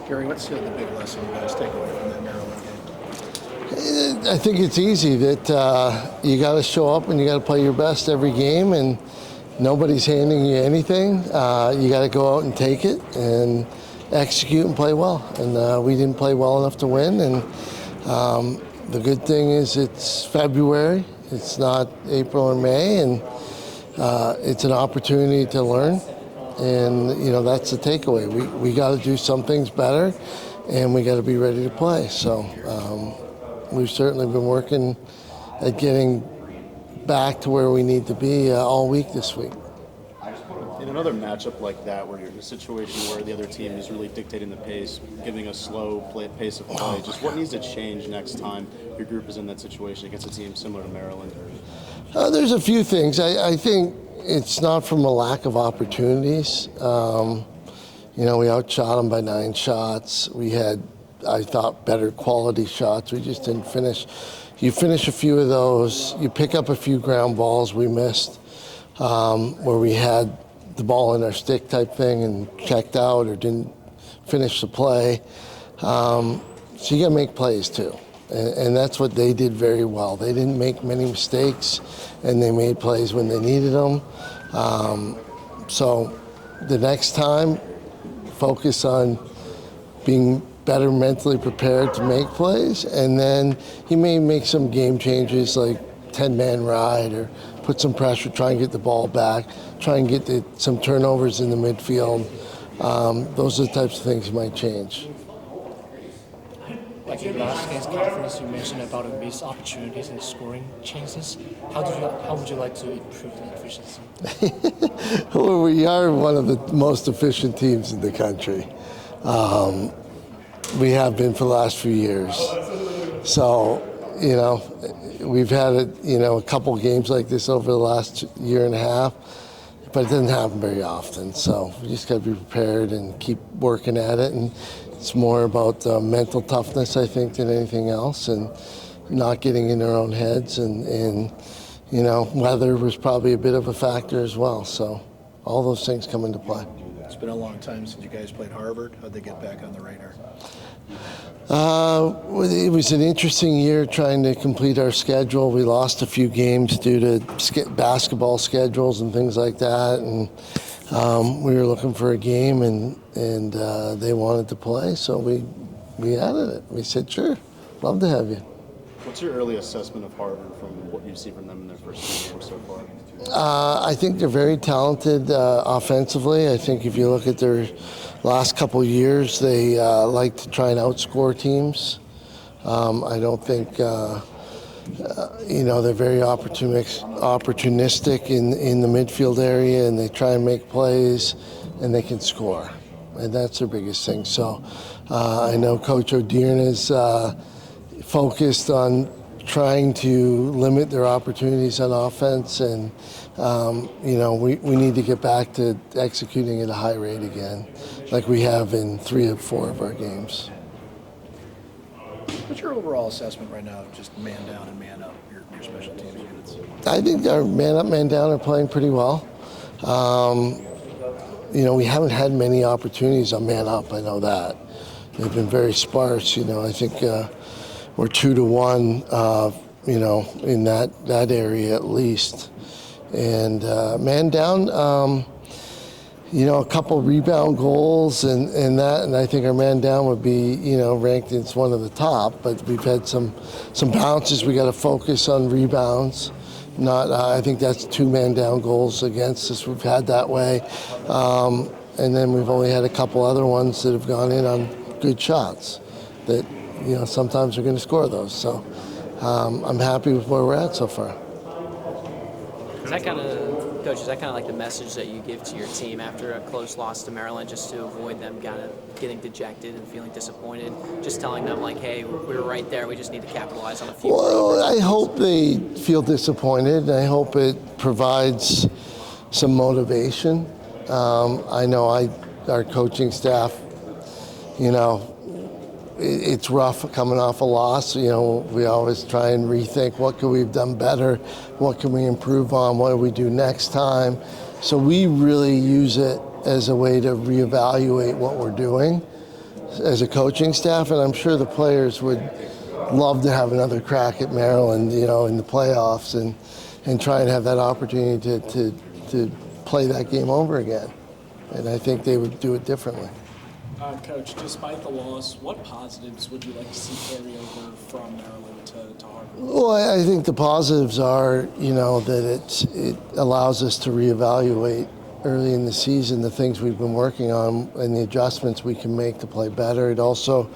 Gary, what's the big lesson you guys take away from that Maryland game? I think it's easy that you got to show up and you got to play your best every game, and nobody's handing you anything. You got to go out and take it and execute and play well. And we didn't play well enough to win. And the good thing is it's February. It's not April or May, and it's an opportunity to learn. And that's the takeaway. We got to do some things better, and we got to be ready to play. So we've certainly been working at getting back to where we need to be all week this week. In another matchup like that, where you're in a situation where the other team is really dictating the pace, giving a slow pace of play, just what needs to change next time your group is in that situation against a team similar to Maryland? There's a few things. I think it's not from a lack of opportunities. We outshot them by 9 shots. We had, I thought, better quality shots. We just didn't finish. You finish a few of those. You pick up a few ground balls we missed, where we had the ball in our stick type thing and checked out or didn't finish the play. So you got to make plays too. And that's what they did very well. They didn't make many mistakes, and they made plays when they needed them. So the next time, focus on being better mentally prepared to make plays, and then you may make some game changes like 10-man ride or put some pressure, try and get the ball back, try and get some turnovers in the midfield. Those are the types of things you might change. Like in last game's conference, you mentioned about the missed opportunities and scoring chances. How would you like to improve the efficiency? Well, we are one of the most efficient teams in the country. We have been for the last few years. So, we've had a couple games like this over the last year and a half, but it doesn't happen very often. So we just got to be prepared and keep working at it. And it's more about mental toughness, I think, than anything else, and not getting in our own heads. And weather was probably a bit of a factor as well. So all those things come into play. It's been a long time since you guys played Harvard. How'd they get back on the radar? It was an interesting year trying to complete our schedule. We lost a few games due to basketball schedules and things like that, and we were looking for a game, and they wanted to play, so we added it. We said, sure, love to have you. What's your early assessment of Harvard from what you've seen from them in their first 2 games so far? I think they're very talented offensively. I think if you look at their last couple of years, they like to try and outscore teams. I don't think, they're very opportunistic in the midfield area, and they try and make plays, and they can score. And that's their biggest thing. So I know Coach O'Dearn is focused on trying to limit their opportunities on offense, and we need to get back to executing at a high rate again, like we have in 3 or 4 of our games. What's your overall assessment right now of just man down and man up, your special teams units? I think our man up, man down are playing pretty well. We haven't had many opportunities on man up, I know that. They've been very sparse. I think we're 2-1, in that area at least. And man down, a couple rebound goals and that, and I think our man down would be, ranked as one of the top. But we've had some bounces. We got to focus on rebounds. I think that's 2 man down goals against us. We've had that way, and then we've only had a couple other ones that have gone in on good shots. That sometimes we're going to score those. So I'm happy with where we're at so far. Coach, is that kind of like the message that you give to your team after a close loss to Maryland, just to avoid them kind of getting dejected and feeling disappointed? Just telling them, like, hey, we're right there. We just need to capitalize on a few. Well, I hope they feel disappointed. I hope it provides some motivation. I know our coaching staff, it's rough coming off a loss. We always try and rethink what could we have done better, what can we improve on, what do we do next time. So we really use it as a way to reevaluate what we're doing. as a coaching staff, and I'm sure the players would love to have another crack at Maryland, in the playoffs and try and have that opportunity to play that game over again. And I think they would do it differently. Coach, despite the loss, what positives would you like to see carry over from Maryland to Harvard? Well, I think the positives are, that it allows us to reevaluate early in the season the things we've been working on and the adjustments we can make to play better. It also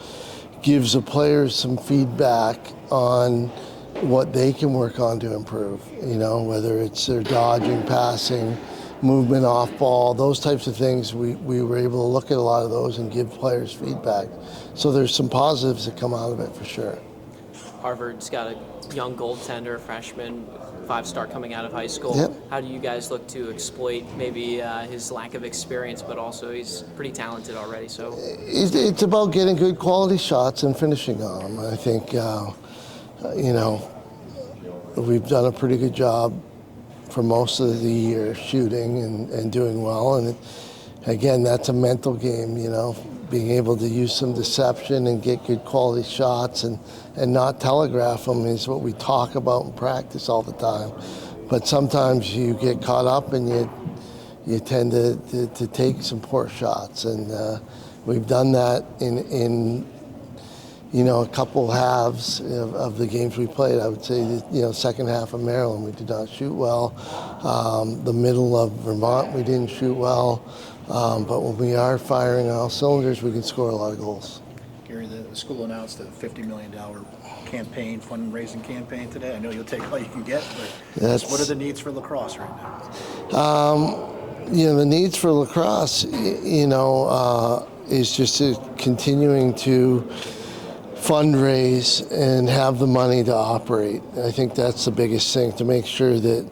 gives the players some feedback on what they can work on to improve, whether it's their dodging, passing, movement off ball, those types of things. We were able to look at a lot of those and give players feedback. So there's some positives that come out of it for sure. Harvard's got a young goaltender, freshman, 5-star coming out of high school. Yep. How do you guys look to exploit maybe his lack of experience, but also he's pretty talented already? So it's about getting good quality shots and finishing on them. I think, we've done a pretty good job for most of the year shooting and doing well. And again, that's a mental game, being able to use some deception and get good quality shots and not telegraph them is what we talk about in practice all the time. But sometimes you get caught up and you tend to take some poor shots. And we've done that in a couple halves of the games we played. I would say that, second half of Maryland, we did not shoot well. The middle of Vermont, we didn't shoot well. But when we are firing on all cylinders, we can score a lot of goals. Gary, the school announced a $50 million campaign, fundraising campaign today. I know you'll take all you can get, but what are the needs for lacrosse right now? The needs for lacrosse, is just continuing to fundraise and have the money to operate. I think that's the biggest thing, to make sure that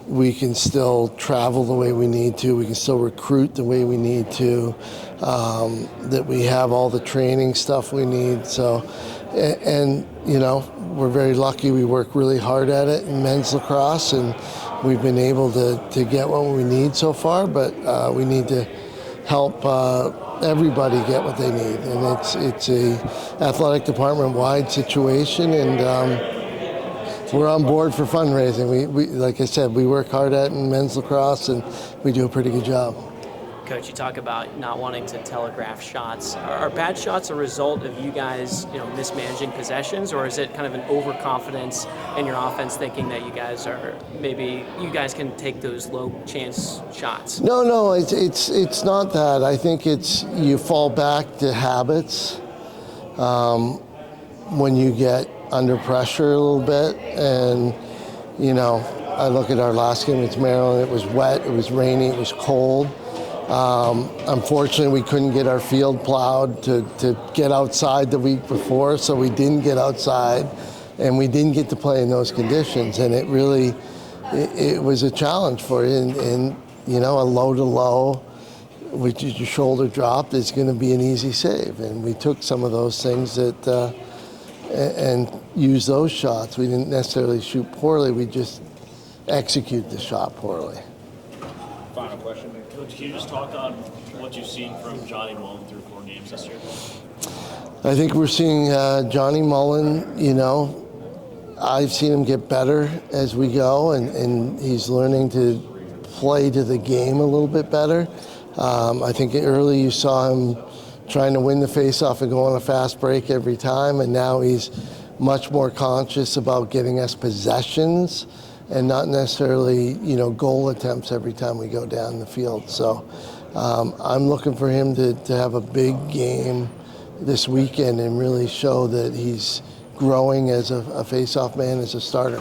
we can still travel the way we need to, we can still recruit the way we need to, that we have all the training stuff we need. So, and we're very lucky. We work really hard at it in men's lacrosse, and we've been able to get what we need so far, but we need to help everybody get what they need, and it's a athletic department wide situation, and we're on board for fundraising. We like I said, we work hard at it in men's lacrosse, and we do a pretty good job. Coach, you talk about not wanting to telegraph shots. Are bad shots a result of you guys, mismanaging possessions, or is it kind of an overconfidence in your offense, thinking that you guys can take those low chance shots? No, it's not that. I think it's you fall back to habits when you get under pressure a little bit, and I look at our last game against Maryland. It was wet, it was rainy, it was cold. Unfortunately, we couldn't get our field plowed to get outside the week before, so we didn't get outside, and we didn't get to play in those conditions. And it really, it was a challenge for you. And a low to low, which is your shoulder dropped, is going to be an easy save. And we took some of those things and used those shots. We didn't necessarily shoot poorly. We just execute the shot poorly. Final question. Coach, can you just talk on what you've seen from Johnny Mullen through 4 games this year? I think we're seeing Johnny Mullen, I've seen him get better as we go, and he's learning to play to the game a little bit better. I think early you saw him trying to win the faceoff and go on a fast break every time, and now he's much more conscious about getting us possessions and not necessarily, goal attempts every time we go down the field. So I'm looking for him to have a big game this weekend and really show that he's growing as a face-off man, as a starter.